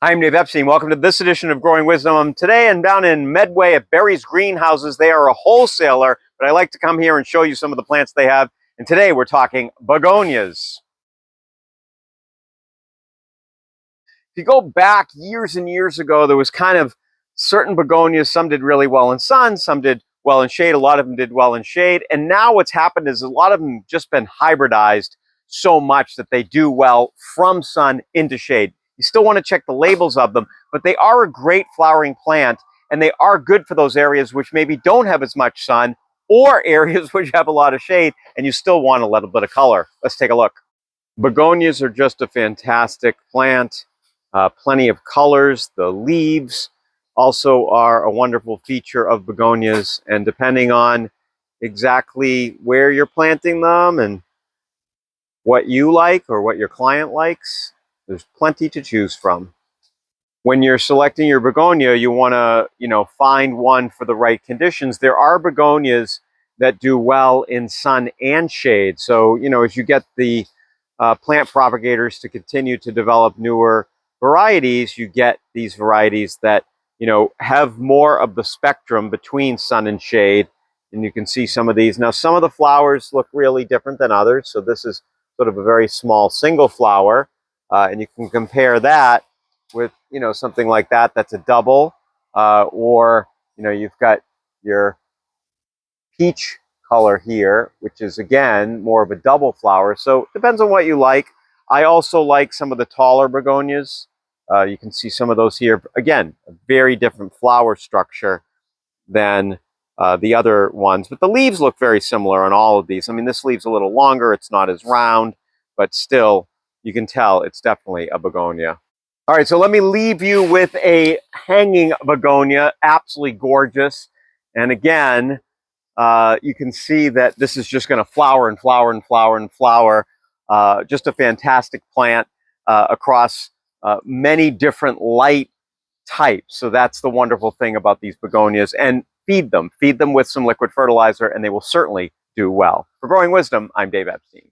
Hi, I'm Dave Epstein. Welcome to this edition of Growing Wisdom. Today I'm down in Medway at Berry's Greenhouses. They are a wholesaler, but I like to come here and show you some of the plants they have. And today we're talking begonias. If you go back years and years ago, there was kind of certain begonias. Some did really well in sun, some did well in shade. A lot of them did well in shade. And now what's happened is a lot of them just been hybridized so much that they do well from sun into shade. You still want to check the labels of them, but they are a great flowering plant, and they are good for those areas which maybe don't have as much sun or areas which have a lot of shade, and you still want a little bit of color. Let's take a look. Begonias are just a fantastic plant. Plenty of colors. The leaves also are a wonderful feature of begonias, and depending on exactly where you're planting them and what you like or what your client likes, there's plenty to choose from. When you're selecting your begonia, you want to, find one for the right conditions. There are begonias that do well in sun and shade. So, as you get the plant propagators to continue to develop newer varieties, you get these varieties that, have more of the spectrum between sun and shade. And you can see some of these. Now, some of the flowers look really different than others. So this is sort of a very small single flower. And you can compare that with, something like that. That's a double. Or, you've got your peach color here, which is, again, more of a double flower. So it depends on what you like. I also like some of the taller begonias. You can see some of those here. Again, a very different flower structure than the other ones. But the leaves look very similar on all of these. I mean, this leaf's a little longer. It's not as round, but still, you can tell it's definitely a begonia. All right, so let me leave you with a hanging begonia. Absolutely gorgeous. And again, you can see that this is just going to flower and flower and flower and flower. Just a fantastic plant across many different light types. So that's the wonderful thing about these begonias. And feed them with some liquid fertilizer, and they will certainly do well. For Growing Wisdom, I'm Dave Epstein.